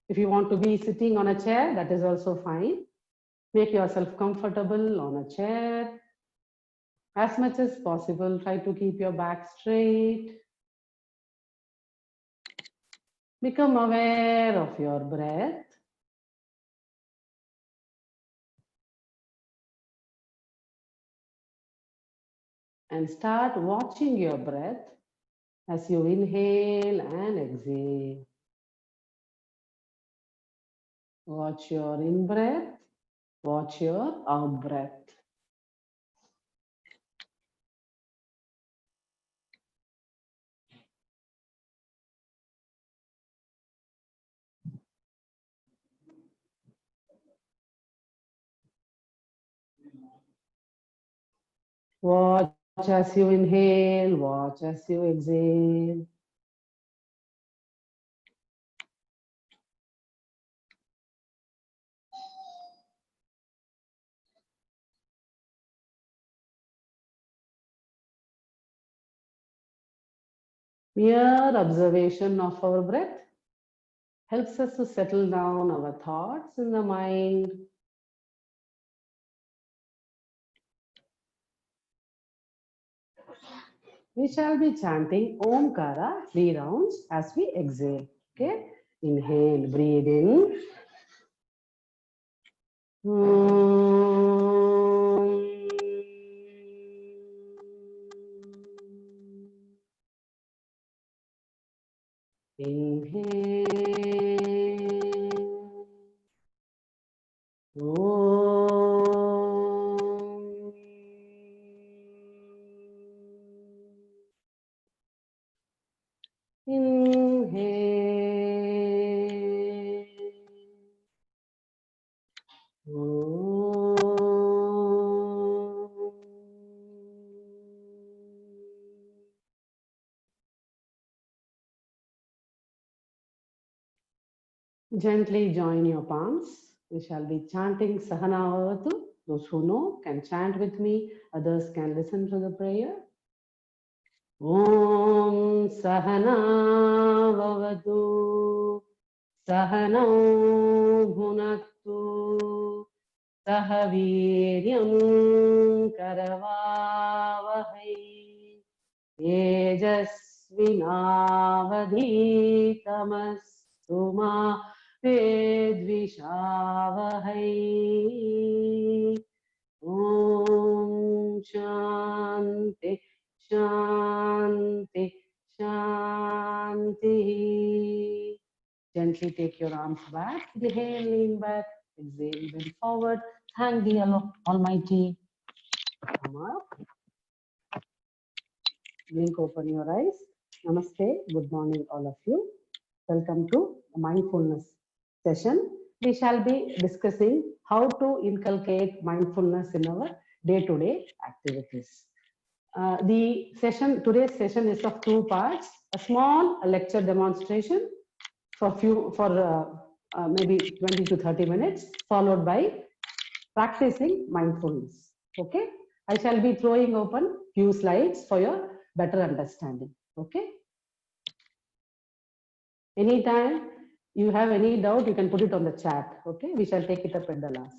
If you want to be sitting on a chair, that is also fine. Make yourself comfortable on a chair. As much as possible, try to keep your back straight. Become aware of your breath. And start watching your breath as you inhale and exhale. Watch your in breath, watch your out breath. Watch as you inhale, watch as you exhale. Mere observation of our breath helps us to settle down our thoughts in the mind. We shall be chanting Omkara 3 rounds as we exhale. Okay, inhale, breathe in. Inhale. Gently join your palms. We shall be chanting Sahana Avatu. Those who know can chant with me. Others can listen to the prayer. Om Sahana Vavatu Sahana Bhunaktu Sahaviryam Karavavahai Tejasvinavadhitamastu ma Vedvishavahai. Om Shanti Shanti Shanti. Gently take your arms back. Inhale, lean back. Exhale, bend forward. Thank the Almighty. Come up. Blink open your eyes. Namaste. Good morning, all of you. Welcome to a mindfulness session. We shall be discussing how to inculcate mindfulness in our day-to-day activities. Today's session is of 2 parts: a small lecture demonstration for maybe 20 to 30 minutes, followed by practicing mindfulness. Okay, I shall be throwing open few slides for your better understanding. Okay, anytime you have any doubt, you can put it on the chat. Okay, we shall take it up at the last.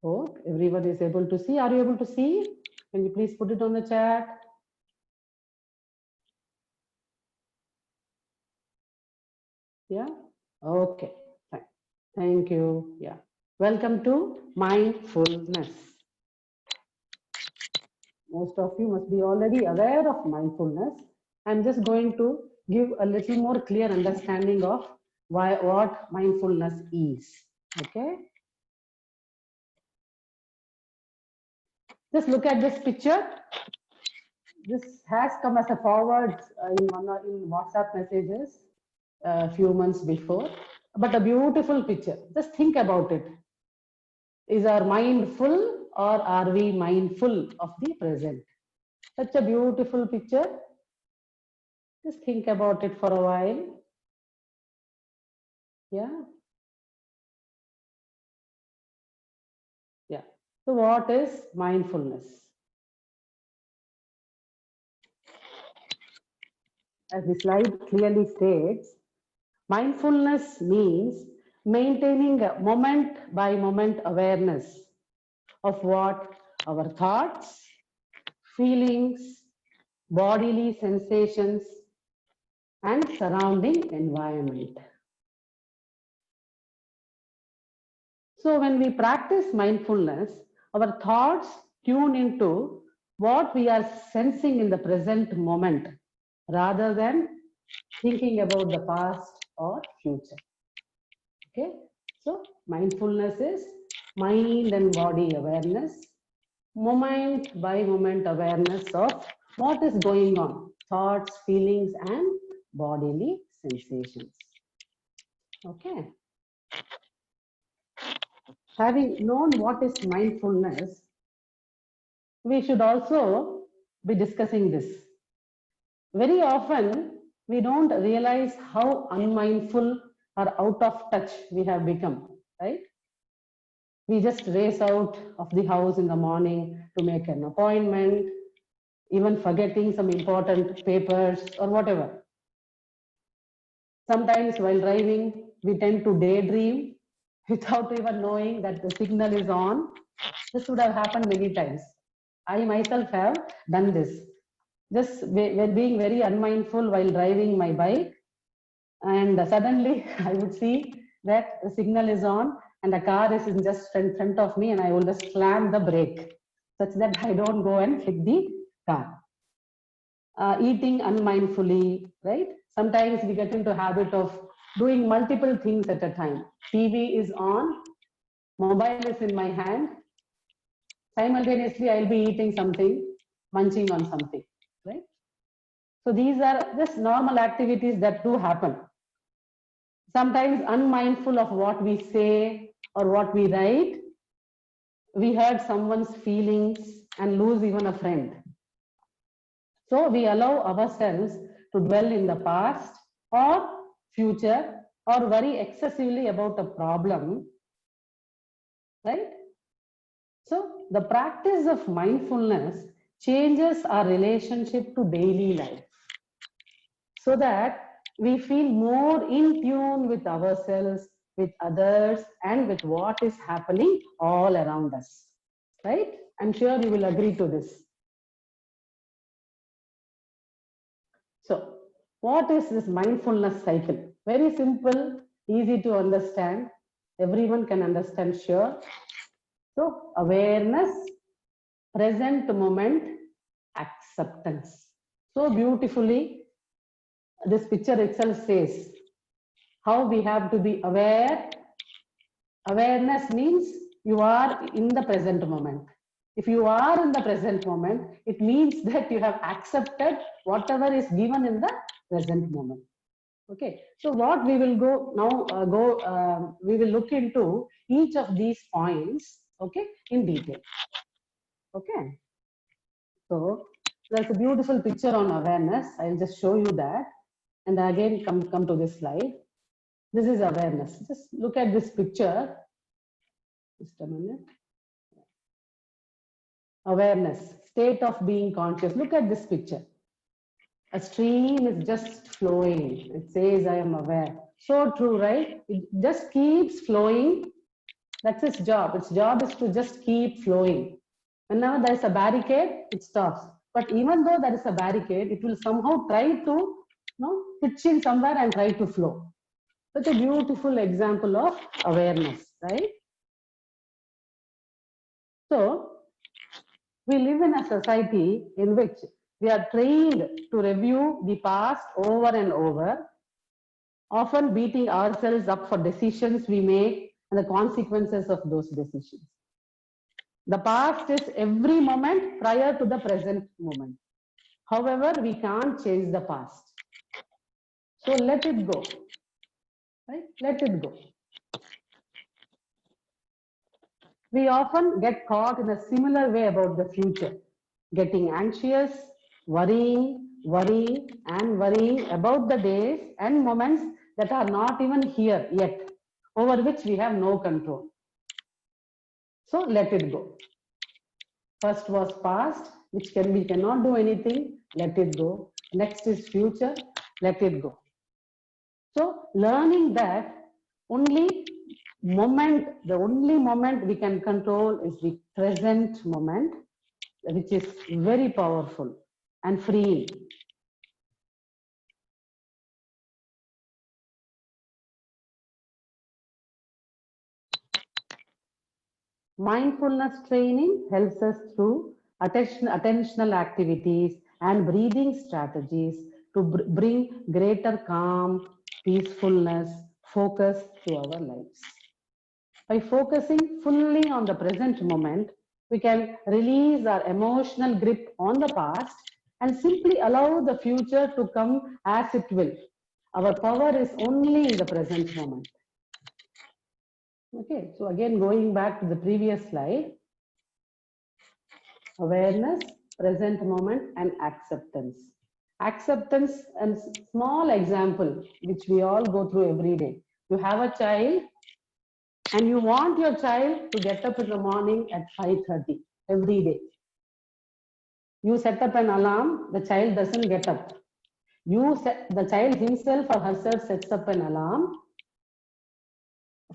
Oh, everyone is able to see. Are you able to see? Can you please put it on the chat? Yeah. Okay. Fine. Thank you. Yeah. Welcome to mindfulness. Most of you must be already aware of mindfulness. I'm just going to give a little more clear understanding of what mindfulness is. Okay. Just look at this picture. This has come as a forward in WhatsApp messages a few months before, but a beautiful picture. Just think about it. Is our mind full or are we mindful of the present? Such a beautiful picture. Just think about it for a while. Yeah. Yeah. So what is mindfulness? As the slide clearly states, mindfulness means maintaining a moment by moment awareness of what our thoughts, feelings, bodily sensations, and surrounding environment. So when we practice mindfulness, our thoughts tune into what we are sensing in the present moment rather than thinking about the past or future. Okay, so mindfulness is mind and body awareness, moment by moment awareness of what is going on, thoughts, feelings, and bodily sensations. Okay. Having known what is mindfulness, we should also be discussing this. Very often, we don't realize how unmindful or out of touch we have become, right? We just race out of the house in the morning to make an appointment, even forgetting some important papers or whatever. Sometimes while driving, we tend to daydream without even knowing that the signal is on. This would have happened many times. I myself have done this. Just being very unmindful while driving my bike, and suddenly I would see that the signal is on and a car is just in front of me, and I will just slam the brake such that I don't go and hit the car. Eating unmindfully, right? Sometimes we get into habit of doing multiple things at a time. TV is on, mobile is in my hand. Simultaneously, I'll be eating something, munching on something, right? So these are just normal activities that do happen. Sometimes unmindful of what we say or what we write, we hurt someone's feelings and lose even a friend. So we allow ourselves to dwell in the past or future or worry excessively about a problem, right? So the practice of mindfulness changes our relationship to daily life so that we feel more in tune with ourselves, with others, and with what is happening all around us, right? I'm sure you will agree to this. So what is this mindfulness cycle? Very simple, easy to understand. Everyone can understand, sure. So awareness, present moment, acceptance. So beautifully, this picture itself says how we have to be aware. Awareness means you are in the present moment. If you are in the present moment, it means that you have accepted whatever is given in the present moment. Okay, so what we will go now, we will look into each of these points, okay, in detail. Okay, so there's a beautiful picture on awareness. I'll just show you that, and again come to this slide. This is awareness. Just look at this picture. Just a minute. Awareness, state of being conscious. Look at this picture. A stream is just flowing. It says, I am aware. So true, right? It just keeps flowing. That's its job. Its job is to just keep flowing. Whenever there is a barricade, it stops. But even though there is a barricade, it will somehow try to pitch in somewhere and try to flow. Such a beautiful example of awareness, right? So, we live in a society in which we are trained to review the past over and over, often beating ourselves up for decisions we make and the consequences of those decisions. The past is every moment prior to the present moment. However, we can't change the past. So let it go. Right? Let it go. We often get caught in a similar way about the future, getting anxious, worrying about the days and moments that are not even here yet, over which we have no control. So let it go. First was past, which we cannot do anything, let it go. Next is future, let it go. So learning that only the only moment we can control is the present moment, which is very powerful and freeing. Mindfulness training helps us through attentional activities and breathing strategies to bring greater calm, peacefulness, focus to our lives. By focusing fully on the present moment, we can release our emotional grip on the past and simply allow the future to come as it will. Our power is only in the present moment. Okay, so again, going back to the previous slide, awareness, present moment, and acceptance. Acceptance, and small example, which we all go through every day. You have a child and you want your child to get up in the morning at 5:30 every day. You set up an alarm, the child doesn't get up. The child himself or herself sets up an alarm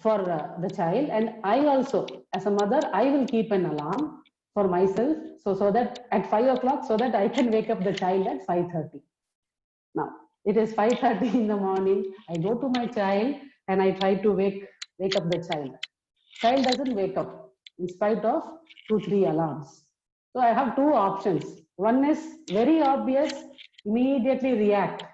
for the child, and I also, as a mother, I will keep an alarm for myself, so that at 5 o'clock, so that I can wake up the child at 5:30. Now, it is 5:30 in the morning. I go to my child and I try to wake up the child. Child doesn't wake up in spite of 2-3 alarms. So I have two options. One is very obvious, immediately react.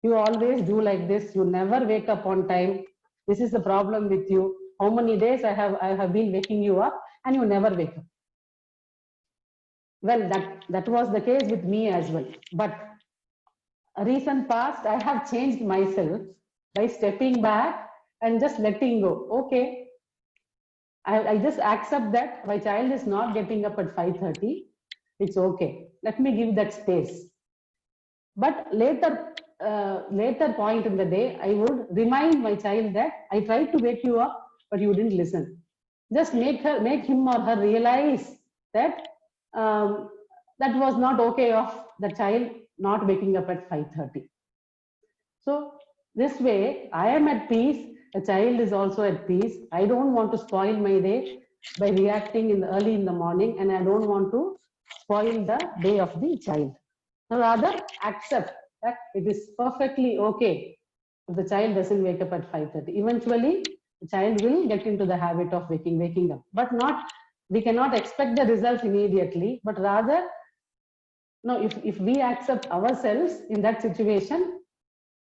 You always do like this. You never wake up on time. This is the problem with you. How many days I have been waking you up and you never wake up. Well, that was the case with me as well. But a recent past, I have changed myself by stepping back and just letting go. Okay, I just accept that my child is not getting up at 5:30. It's okay. Let me give that space. But later point in the day, I would remind my child that I tried to wake you up, but you didn't listen. Just make him or her realize that that was not okay of the child not waking up at 5:30. So this way, I am at peace. The child is also at peace. I don't want to spoil my day by reacting early in the morning, and I don't want to spoil the day of the child. Rather, accept that it is perfectly okay if the child doesn't wake up at 5:30. Eventually, the child will get into the habit of waking up, but we cannot expect the results immediately, but rather, no, if we accept ourselves in that situation,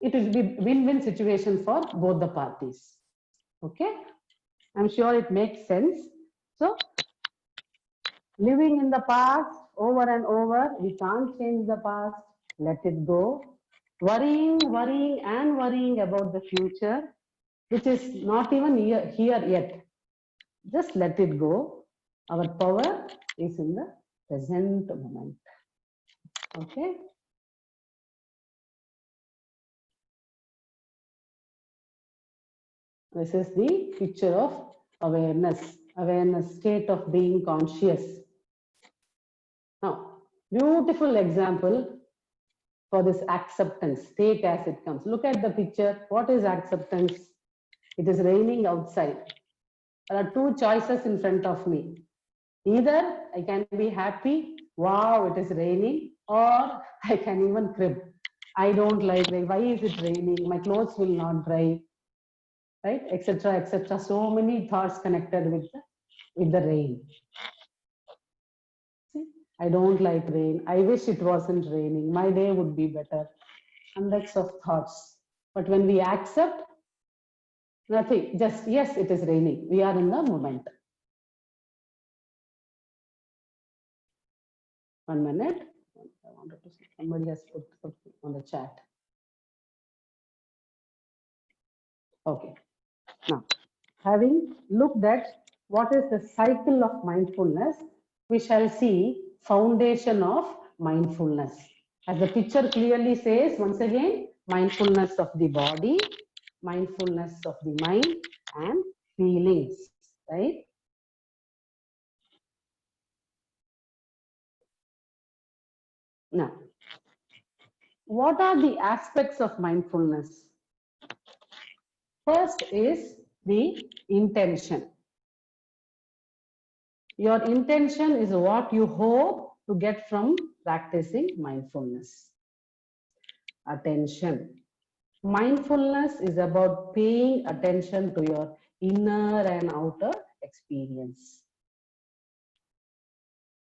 it will be win-win situation for both the parties. Okay, I'm sure it makes sense. So, living in the past over and over, we can't change the past. Let it go. Worrying about the future, which is not even here yet. Just let it go. Our power is in the present moment. Okay. This is the picture of awareness, state of being conscious. Now, beautiful example for this acceptance, take as it comes. Look at the picture. What is acceptance? It is raining outside. There are two choices in front of me. Either I can be happy, wow, it is raining, or I can even crib. I don't like rain. Why is it raining? My clothes will not dry, right? Etc. etc. So many thoughts connected with the rain. See, I don't like rain. I wish it wasn't raining. My day would be better. Hundreds of thoughts. But when we accept, nothing. Just yes, it is raining. We are in the moment. 1 minute. I wanted to see, somebody has put on the chat. Okay. Now, having looked at what is the cycle of mindfulness, we shall see foundation of mindfulness. As the picture clearly says, once again, mindfulness of the body, mindfulness of the mind, and feelings, right? Now, what are the aspects of mindfulness? First is the intention. Your intention is what you hope to get from practicing mindfulness. Attention. Mindfulness is about paying attention to your inner and outer experience.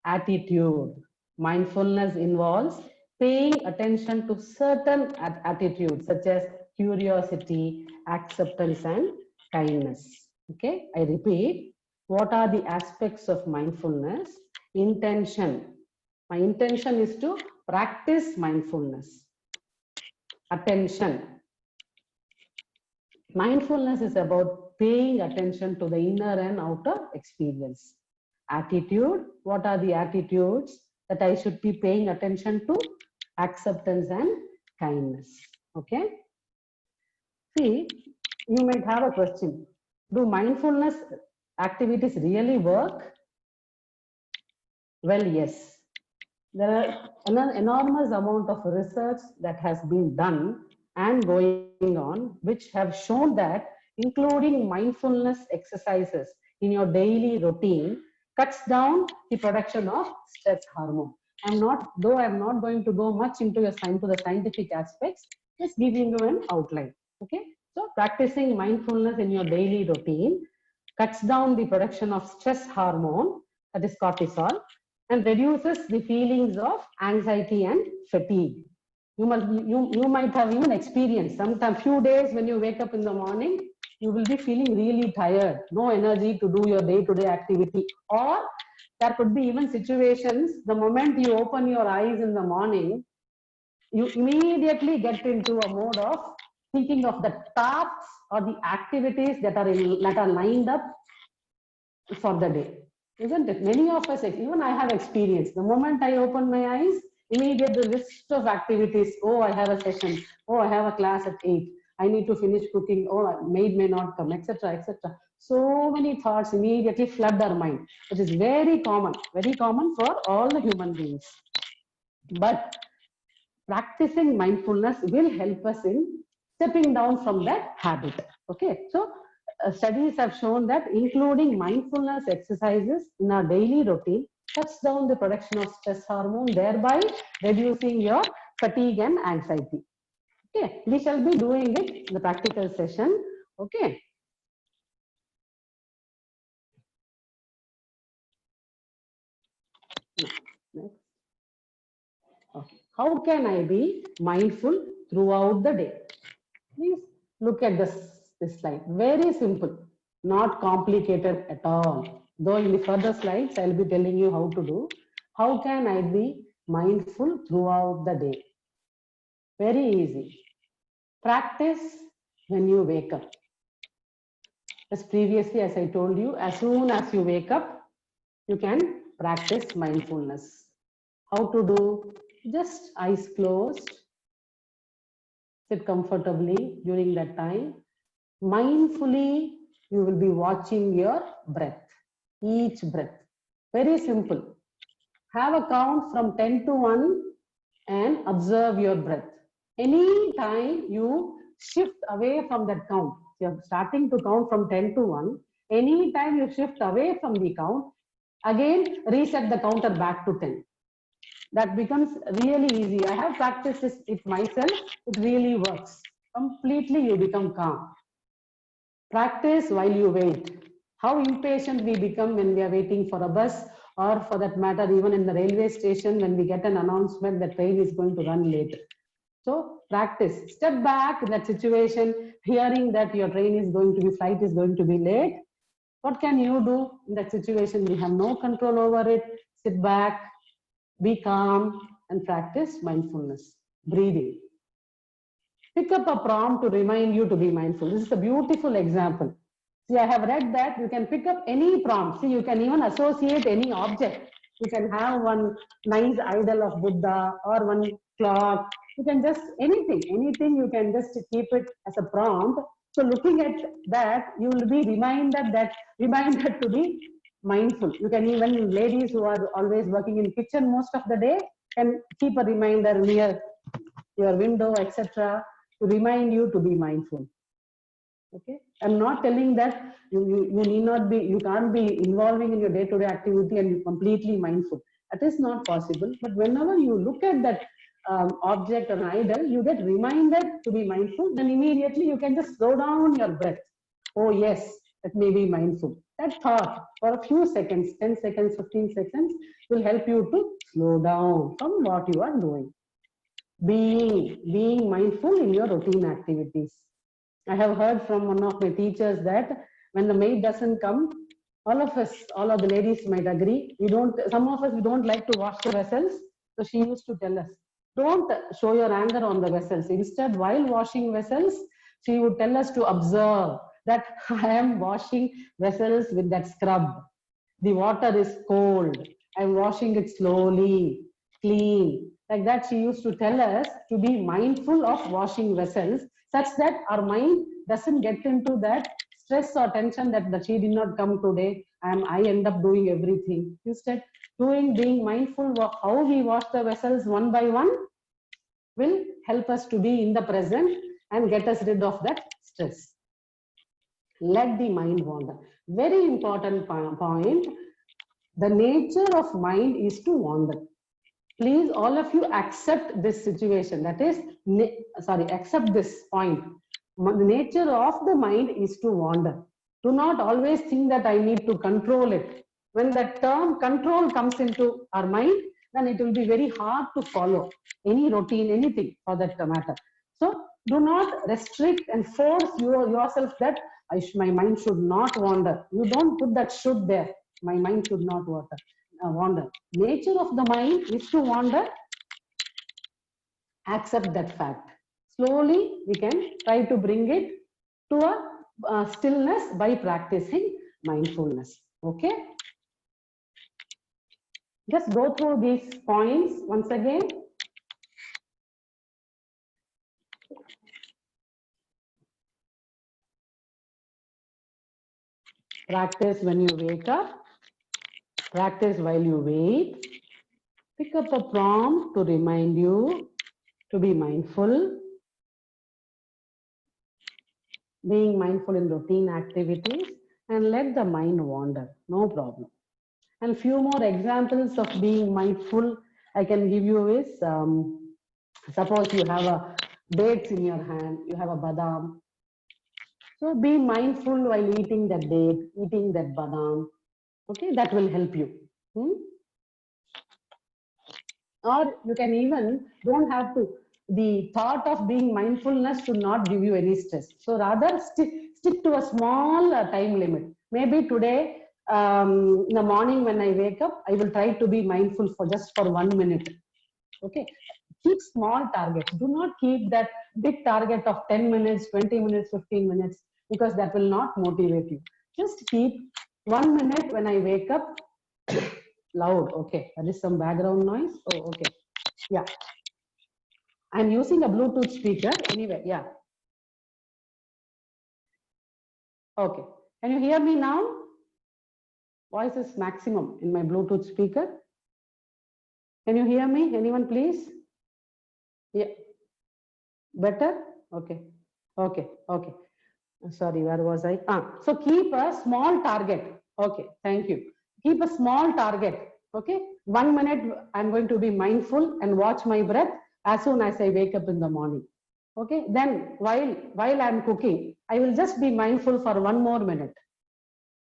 Attitude. Mindfulness involves paying attention to certain attitudes such as curiosity, acceptance, and kindness. Okay, I repeat, what are the aspects of mindfulness? Intention. My intention is to practice mindfulness. Attention. Mindfulness is about paying attention to the inner and outer experience. Attitude, what are the attitudes that I should be paying attention to? Acceptance and kindness. Okay. See, you might have a question. Do mindfulness activities really work? Well, yes. There are an enormous amount of research that has been done and going on, which have shown that including mindfulness exercises in your daily routine cuts down the production of stress hormone. I'm not going to go much into the scientific aspects, just giving you an outline. Okay, so practicing mindfulness in your daily routine cuts down the production of stress hormone, that is cortisol, and reduces the feelings of anxiety and fatigue. You might have even experienced sometimes few days when you wake up in the morning, you will be feeling really tired, no energy to do your day-to-day activity, or there could be even situations, the moment you open your eyes in the morning, you immediately get into a mode of thinking of the tasks or the activities that are lined up for the day. Isn't it? Many of us, even I have experienced, the moment I open my eyes, immediate the list of activities. Oh, I have a session. Oh, I have a class at 8. I need to finish cooking. Oh, maid may not come, etc., etc. So many thoughts immediately flood our mind, which is very common for all the human beings. But practicing mindfulness will help us in stepping down from that habit. Okay, so studies have shown that including mindfulness exercises in our daily routine cuts down the production of stress hormone, thereby reducing your fatigue and anxiety. Okay, we shall be doing it in the practical session. Okay. Next. Okay. How can I be mindful throughout the day? Please look at this slide. Very simple, not complicated at all. Though in the further slides, I'll be telling you how to do. How can I be mindful throughout the day? Very easy. Practice when you wake up. As previously, as I told you, as soon as you wake up, you can practice mindfulness. How to do? Just eyes closed. Sit comfortably during that time. Mindfully, you will be watching your breath, each breath. Very simple. Have a count from 10 to 1 and observe your breath. Any time you shift away from that count, you're starting to count from 10 to 1, any time you shift away from the count, again reset the counter back to 10. That becomes really easy. I have practiced it myself. It really works. Completely you become calm. Practice while you wait. How impatient we become when we are waiting for a bus, or for that matter, even in the railway station when we get an announcement that train is going to run late. So practice. Step back in that situation, hearing that your flight is going to be late. What can you do in that situation? We have no control over it. Sit back, be calm, and practice mindfulness. Breathing. Pick up a prompt to remind you to be mindful. This is a beautiful example. See, I have read that you can pick up any prompt. See, you can even associate any object. You can have one nice idol of Buddha or one clock. You can just anything you can just keep it as a prompt. So looking at that, you will be reminded to be mindful. You can even, ladies who are always working in kitchen most of the day, can keep a reminder near your window, etc., to remind you to be mindful. Okay, I'm not telling that you need not be, you can't be involving in your day-to-day activity and you're completely mindful. That is not possible. But whenever you look at that object or idol, you get reminded to be mindful, then immediately you can just slow down your breath. Oh yes, let me be mindful. That thought for a few seconds, 10 seconds, 15 seconds, will help you to slow down from what you are doing. Being mindful in your routine activities. I have heard from one of my teachers that when the maid doesn't come, all of us, all of the ladies might agree, we don't, some of us, we don't like to wash the vessels. So she used to tell us, don't show your anger on the vessels. Instead, while washing vessels, she would tell us to observe that I am washing vessels with that scrub. The water is cold. I'm washing it slowly, clean. Like that, she used to tell us to be mindful of washing vessels, such that our mind doesn't get into that stress or tension that she did not come today and I end up doing everything. Instead, being mindful of how we wash the vessels one by one will help us to be in the present and get us rid of that stress. Let the mind wander. Very important point. The nature of mind is to wander. Please, all of you accept this situation. That is, accept this point. The nature of the mind is to wander. Do not always think that I need to control it. When that term control comes into our mind, then it will be very hard to follow any routine, anything for that matter. So do not restrict and force yourself that my mind should not wander. You don't put that should there. My mind should not wander. Nature of the mind is to wander. Accept that fact. Slowly, we can try to bring it to a stillness by practicing mindfulness. Okay? Just go through these points once again. Practice when you wake up. Practice while you wait. Pick up a prompt to remind you to be mindful. Being mindful in routine activities, and let the mind wander, no problem. And few more examples of being mindful I can give you is, suppose you have a dates in your hand, you have a badam. So be mindful while eating that date, eating that badam. Okay, that will help you. Or you can even, don't have to, the thought of being mindfulness should not give you any stress. So rather stick to a small time limit. Maybe today, in the morning when I wake up, I will try to be mindful for just for 1 minute. Okay, keep small targets. Do not keep that big target of 10 minutes, 20 minutes, 15 minutes, because that will not motivate you. Just keep 1 minute when I wake up. Loud. Okay, that is some background noise. Oh, okay. Yeah, I'm using a Bluetooth speaker anyway. Yeah. Okay, can you hear me now? Voice is maximum in my Bluetooth speaker. Can you hear me? Anyone, please? Yeah. Better? Okay. Okay. Okay. Sorry, where was I? So keep a small target. Okay, thank you. Keep a small target. Okay, 1 minute I'm going to be mindful and watch my breath as soon as I wake up in the morning. Okay, then while I'm cooking, I will just be mindful for 1 more minute.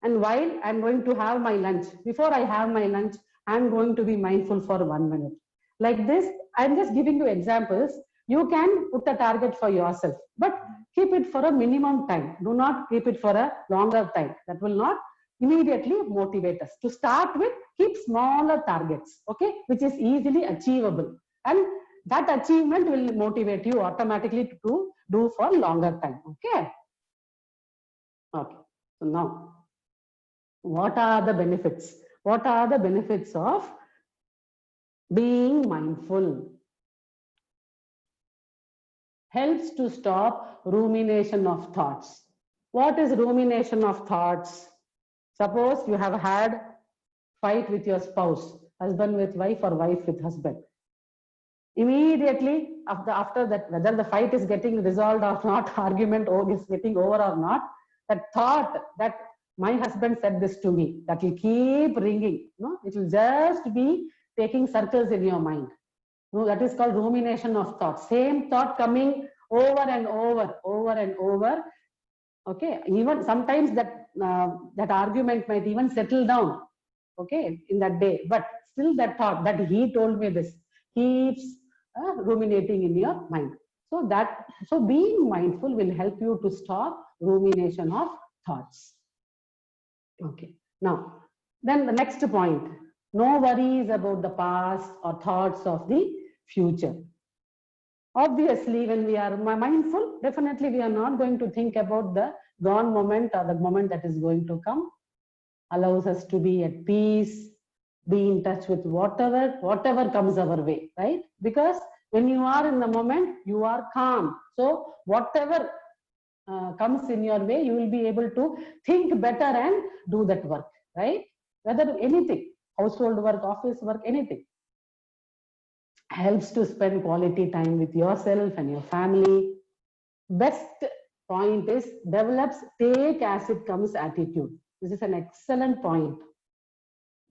And while I'm going to have my lunch, before I have my lunch, I'm going to be mindful for 1 minute. Like this, I'm just giving you examples. You can put a target for yourself, but keep it for a minimum time. Do not keep it for a longer time. That will not immediately motivate us. To start with, keep smaller targets, okay, which is easily achievable. And that achievement will motivate you automatically to do for longer time, okay? Okay, so now, what are the benefits? What are the benefits of being mindful? Helps to stop rumination of thoughts. What is rumination of thoughts? Suppose you have had fight with your spouse, husband with wife or wife with husband. Immediately after that, whether the fight is getting resolved or not, argument is getting over or not, that thought that my husband said this to me, that will keep ringing. No, it will just be taking circles in your mind. No, that is called rumination of thought. Same thought coming over and over and over. Okay, even sometimes that argument might even settle down. Okay, in that day, but still that thought that he told me this keeps ruminating in your mind. So being mindful will help you to stop rumination of thoughts. Okay, now then the next point, no worries about the past or thoughts of the future. Obviously, when we are mindful, definitely we are not going to think about the gone moment or the moment that is going to come. Allows us to be at peace, be in touch with whatever comes our way, right? Because when you are in the moment, you are calm. So whatever comes in your way, you will be able to think better and do that work, right? Whether anything, household work, office work, anything. Helps to spend quality time with yourself and your family. Best point is develops take as it comes attitude. This is an excellent point.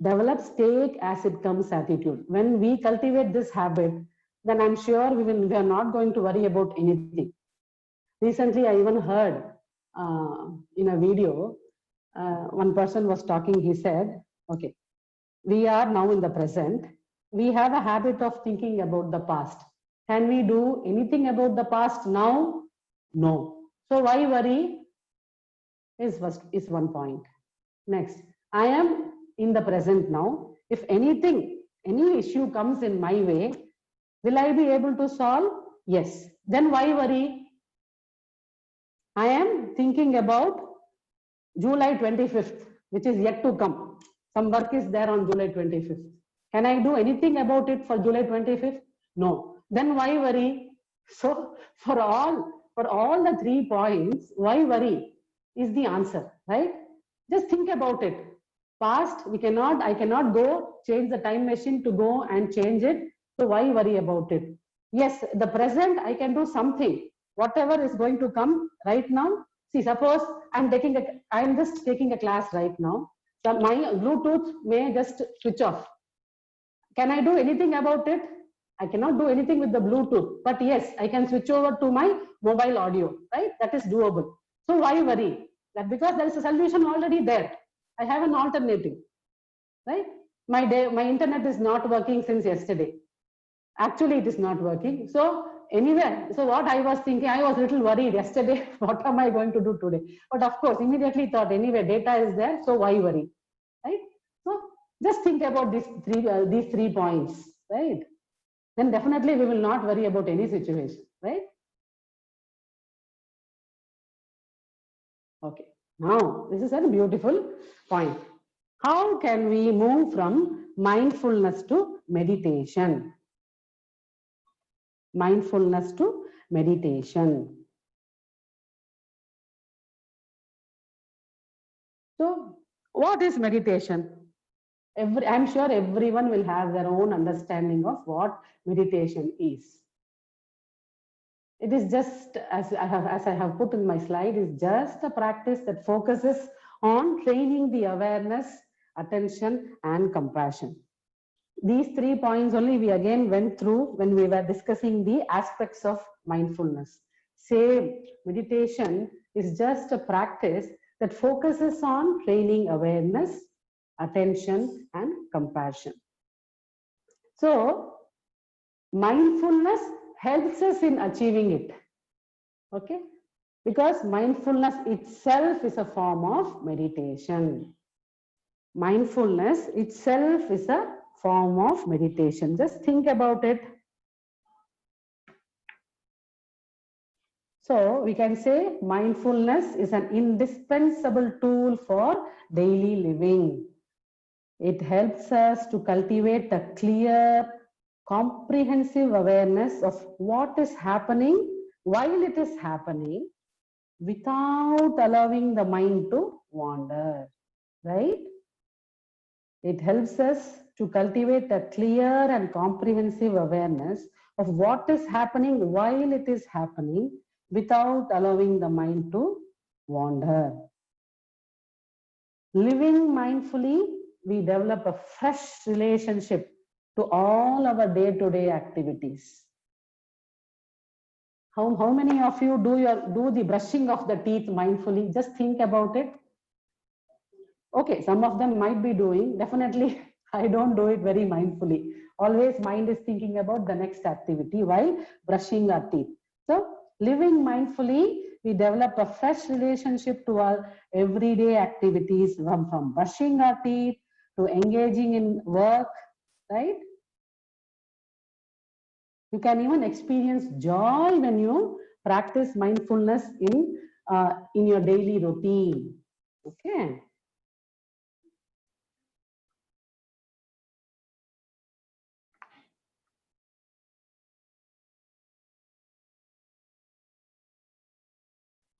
Develops take as it comes attitude. When we cultivate this habit, then I'm sure we are not going to worry about anything. Recently, I even heard in a video, one person was talking, he said, okay, we are now in the present. We have a habit of thinking about the past. Can we do anything about the past now? No. So why worry is one point. Next, I am in the present now. If anything, any issue comes in my way, will I be able to solve? Yes. Then why worry? I am thinking about July 25th, which is yet to come. Some work is there on July 25th. Can I do anything about it for July 25th? No. Then why worry? So for all the 3 points, why worry is the answer, right? Just think about it. Past, I cannot go change the time machine to go and change it. So why worry about it? Yes, the present, I can do something. Whatever is going to come right now. See, suppose I'm just taking a class right now. So my Bluetooth may just switch off. Can I do anything about it? I cannot do anything with the Bluetooth, but yes, I can switch over to my mobile audio, right? That is doable. So why worry? That because there is a solution already there. I have an alternative, right? My internet is not working since yesterday. Actually, it is not working. So anyway, so what I was thinking, I was a little worried yesterday. What am I going to do today? But of course, immediately thought, anyway, data is there. So why worry, right? So just think about these 3 points, right? Then definitely we will not worry about any situation, right? Okay. Now, this is a beautiful point. How can we move from mindfulness to meditation? Mindfulness to meditation. So, what is meditation? I'm sure everyone will have their own understanding of what meditation is. It is just, as I have put in my slide, is just a practice that focuses on training the awareness, attention, and compassion. These 3 points only we again went through when we were discussing the aspects of mindfulness. Same, meditation is just a practice that focuses on training awareness, attention, and compassion. So, mindfulness helps us in achieving it. Okay? Because mindfulness itself is a form of meditation. Mindfulness itself is a form of meditation. Just think about it. So we can say mindfulness is an indispensable tool for daily living. It helps us to cultivate a clear, comprehensive awareness of what is happening while it is happening without allowing the mind to wander, right? It helps us to cultivate a clear and comprehensive awareness of what is happening while it is happening without allowing the mind to wander. Living mindfully, we develop a fresh relationship to all our day-to-day activities. How many of you do the brushing of the teeth mindfully? Just think about it. Okay, some of them might be doing. Definitely, I don't do it very mindfully. Always mind is thinking about the next activity while brushing our teeth. So, living mindfully, we develop a fresh relationship to our everyday activities from brushing our teeth to engaging in work, right? You can even experience joy when you practice mindfulness in your daily routine. Okay.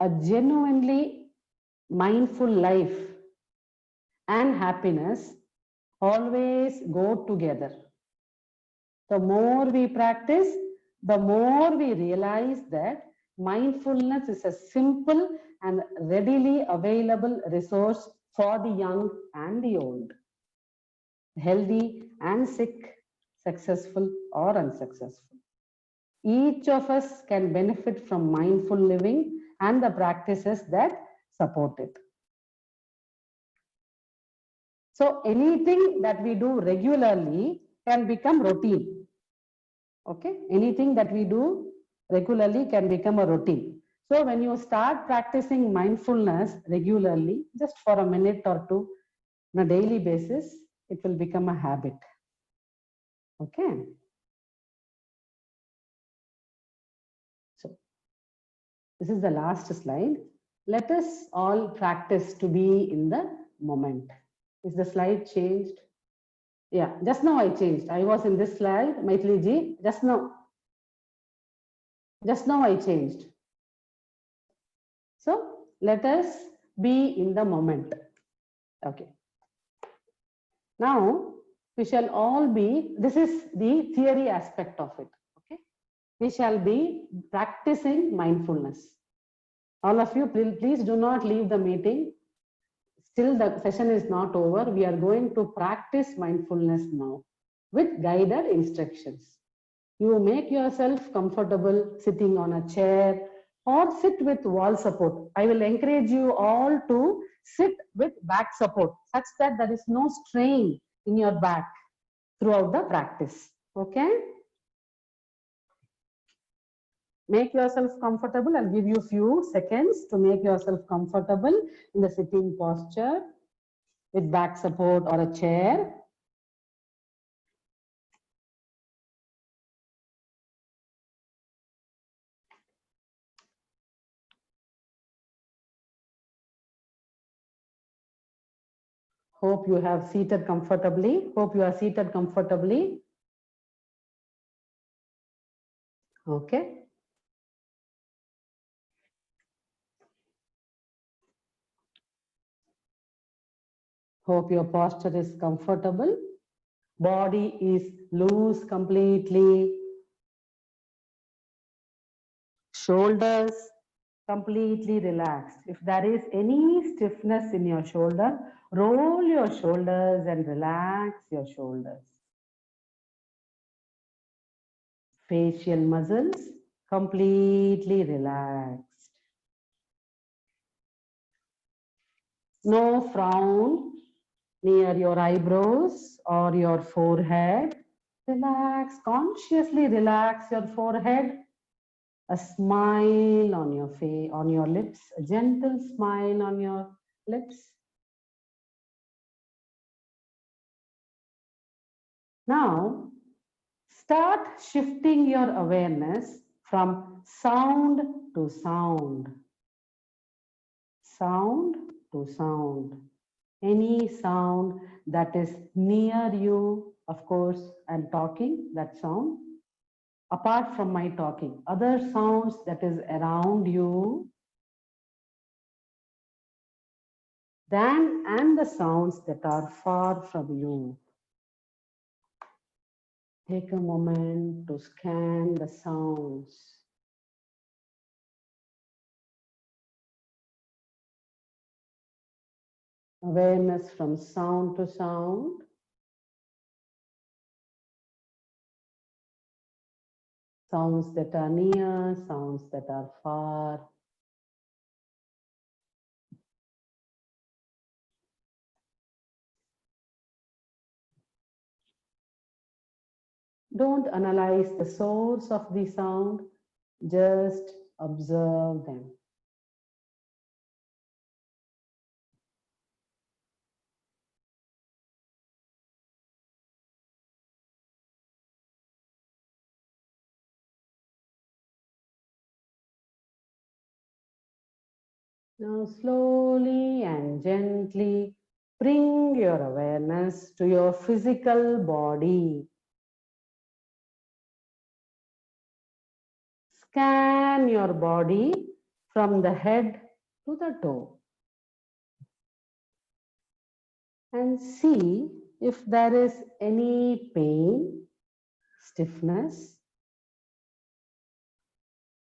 A genuinely mindful life and happiness always go together. The more we practice, the more we realize that mindfulness is a simple and readily available resource for the young and the old, healthy and sick, successful or unsuccessful. Each of us can benefit from mindful living and the practices that support it. So anything that we do regularly can become routine. Okay, anything that we do regularly can become a routine. So when you start practicing mindfulness regularly, just for a minute or two on a daily basis, it will become a habit. Okay. So this is the last slide. Let us all practice to be in the moment. Is the slide changed? Yeah, just now I changed. I was in this slide, Maithili ji. Just now I changed. So let us be in the moment. Okay. Now we shall all be, this is the theory aspect of it. Okay. We shall be practicing mindfulness. All of you, please do not leave the meeting. Still the session is not over. We are going to practice mindfulness now with guided instructions. You make yourself comfortable sitting on a chair or sit with wall support. I will encourage you all to sit with back support such that there is no strain in your back throughout the practice. Okay? Make yourself comfortable. I'll give you a few seconds to make yourself comfortable in the sitting posture with back support or a chair. Hope you have seated comfortably. Hope you are seated comfortably. Okay. Hope your posture is comfortable. Body is loose completely. Shoulders completely relaxed. If there is any stiffness in your shoulder, roll your shoulders and relax your shoulders. Facial muscles completely relaxed. No frown near your eyebrows or your forehead. Relax, consciously relax your forehead. A smile on your face, on your lips, a gentle smile on your lips. Now, start shifting your awareness from sound to sound. Sound to sound. Any sound that is near you, of course, I'm talking, that sound. Apart from my talking, other sounds that is around you, and the sounds that are far from you. Take a moment to scan the sounds. Awareness from sound to sound. Sounds that are near, sounds that are far. Don't analyze the source of the sound, just observe them. Now slowly and gently bring your awareness to your physical body. Scan your body from the head to the toe and see if there is any pain, stiffness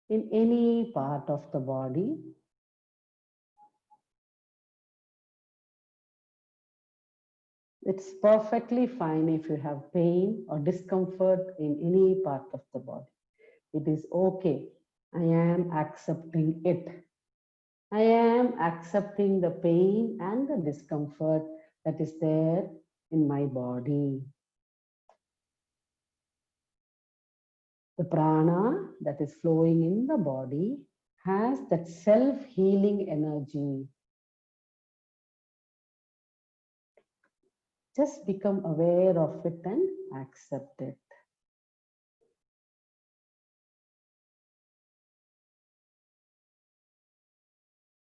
in any part of the body. It's perfectly fine if you have pain or discomfort in any part of the body. It is okay. I am accepting it. I am accepting the pain and the discomfort that is there in my body. The prana that is flowing in the body has that self-healing energy. Just become aware of it and accept it.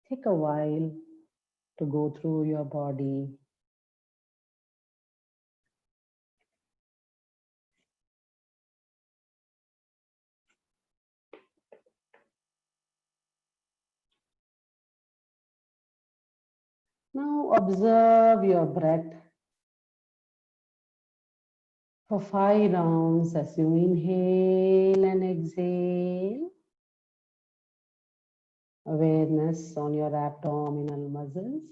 Take a while to go through your body. Now observe your breath for 5 rounds as you inhale and exhale. Awareness on your abdominal muscles.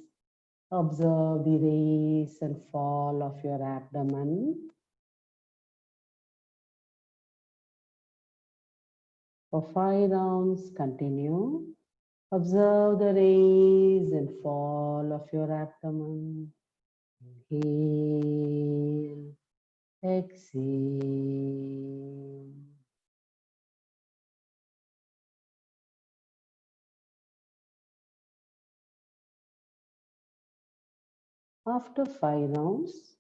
Observe the rise and fall of your abdomen. For 5 rounds, continue. Observe the rise and fall of your abdomen. Inhale, exhale. After 5 rounds,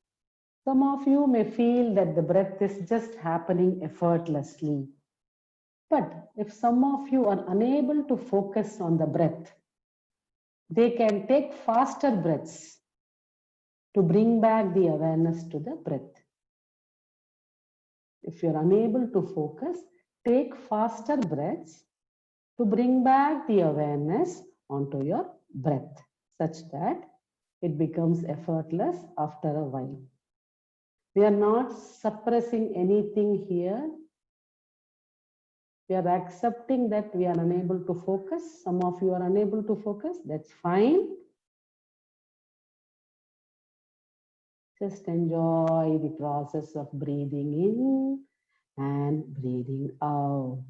some of you may feel that the breath is just happening effortlessly. But if some of you are unable to focus on the breath, they can take faster breaths to bring back the awareness to the breath. If you're unable to focus, take faster breaths to bring back the awareness onto your breath, such that it becomes effortless after a while. We are not suppressing anything here. We are accepting that we are unable to focus. Some of you are unable to focus. That's fine. Just enjoy the process of breathing in and breathing out.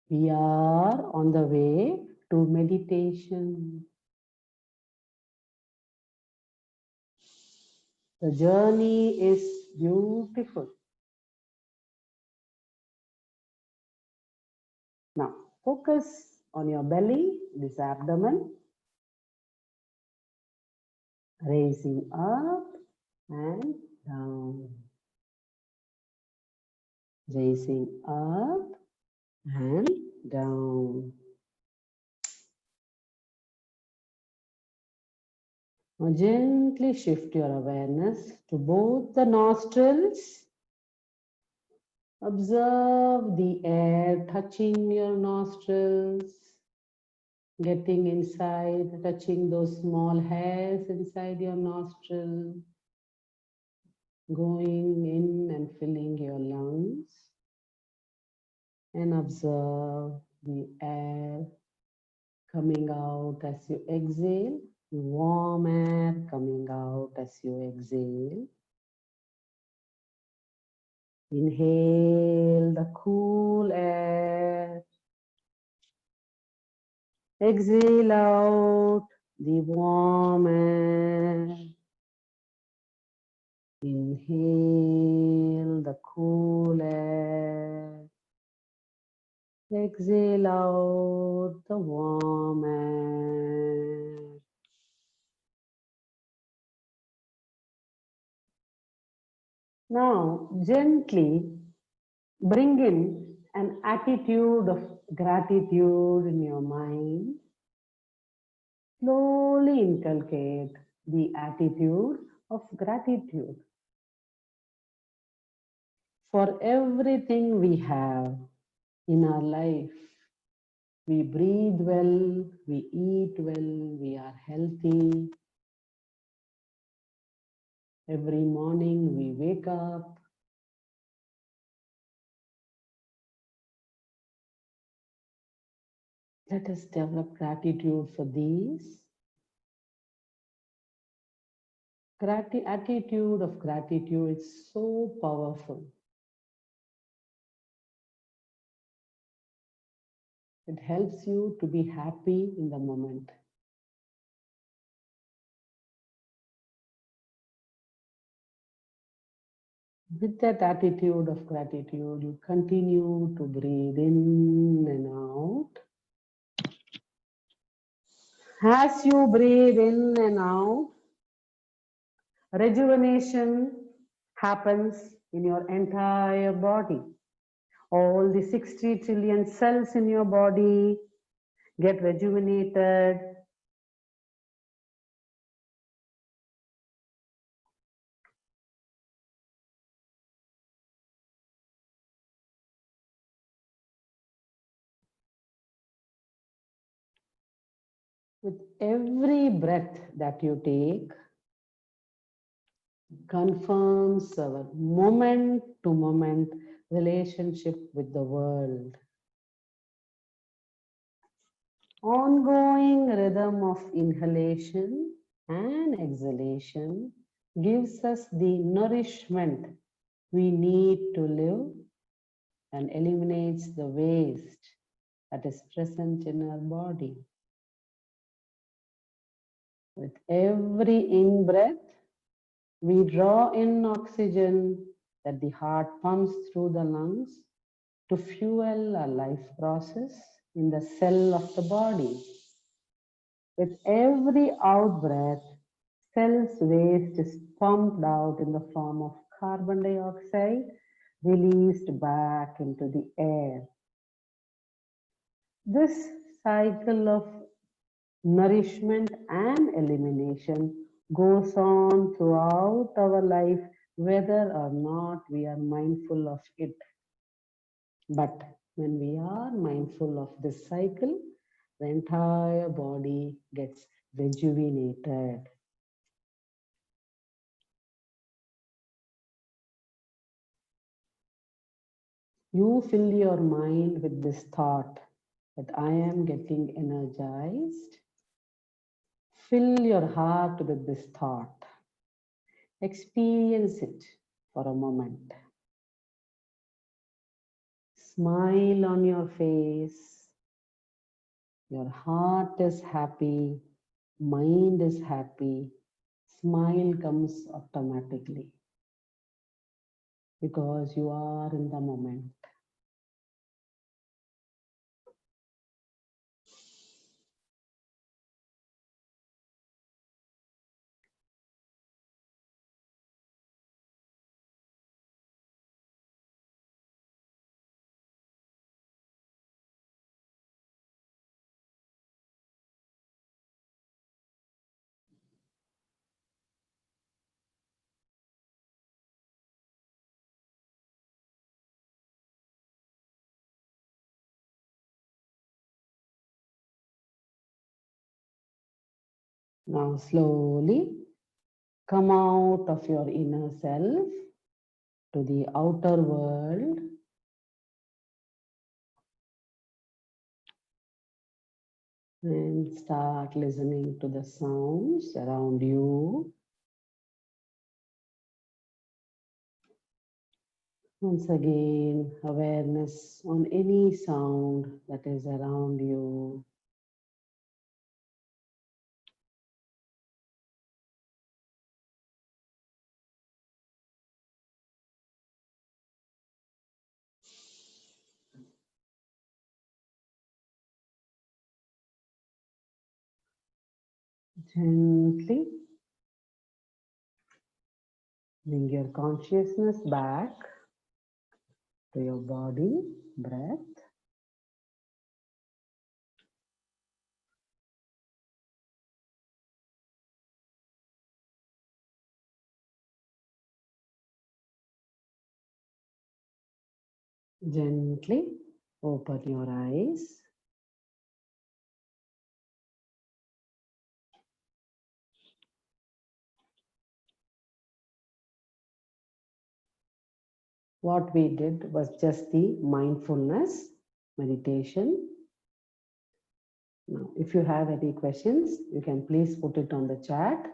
We are on the way to meditation. The journey is beautiful. Now, focus on your belly, this abdomen, raising up and down. Raising up and down. Now gently shift your awareness to both the nostrils. Observe the air touching your nostrils, getting inside, touching those small hairs inside your nostril. going in and filling your lungs, and observe the air coming out as you exhale, warm air coming out as you exhale. Inhale the cool air. Exhale out the warm air. Inhale the cool air. Exhale out the warm air. Now, gently bring in an attitude of gratitude in your mind. Slowly inculcate the attitude of gratitude for everything we have in our life. We breathe well, we eat well, we are healthy. Every morning we wake up. Let us develop gratitude for these. Attitude of gratitude is so powerful. It helps you to be happy in the moment. With that attitude of gratitude, you continue to breathe in and out. As you breathe in and out, rejuvenation happens in your entire body. All the 60 trillion cells in your body get rejuvenated. With every breath that you take, confirms our moment to moment relationship with the world. Ongoing rhythm of inhalation and exhalation gives us the nourishment we need to live and eliminates the waste that is present in our body. With every in-breath, we draw in oxygen that the heart pumps through the lungs to fuel our life process in the cell of the body. With every out-breath, cell's waste is pumped out in the form of carbon dioxide released back into the air. This cycle of nourishment and elimination goes on throughout our life, whether or not we are mindful of it. But when we are mindful of this cycle, the entire body gets rejuvenated. You fill your mind with this thought that I am getting energized. Fill your heart with this thought. Experience it for a moment. Smile on your face. Your heart is happy. Mind is happy. Smile comes automatically because you are in the moment. Now slowly Come out of your inner self to the outer world. And start listening to the sounds around you. Once again, awareness on any sound that is around you. Gently bring your consciousness back to your body, breath. Gently open your eyes. What we did was just the mindfulness meditation. Now, if you have any questions, you can please put it on the chat.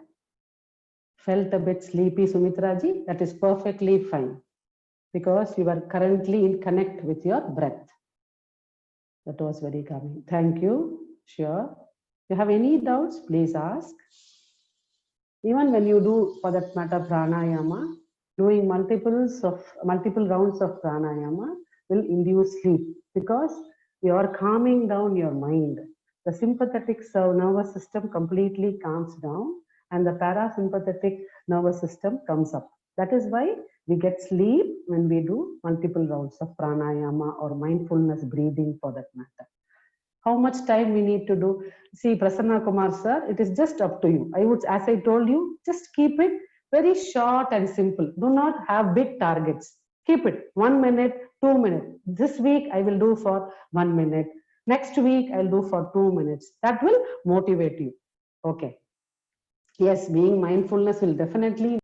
Felt a bit sleepy, Sumitraji? That is perfectly fine because you are currently in connect with your breath. That was very calming. Thank you. Sure. If you have any doubts, please ask. Even when you do, for that matter, pranayama, doing multiple rounds of pranayama will induce sleep because you are calming down your mind. The sympathetic nervous system completely calms down and the parasympathetic nervous system comes up. That is why we get sleep when we do multiple rounds of pranayama or mindfulness breathing for that matter. How much time we need to do? See, Prasanna Kumar sir, it is just up to you. I would, as I told you, just keep it very short and simple. Do not have big targets. Keep it 1 minute, 2 minutes. This week I will do for 1 minute. Next week I'll do for 2 minutes. That will motivate you. Okay. Yes, being mindfulness will definitely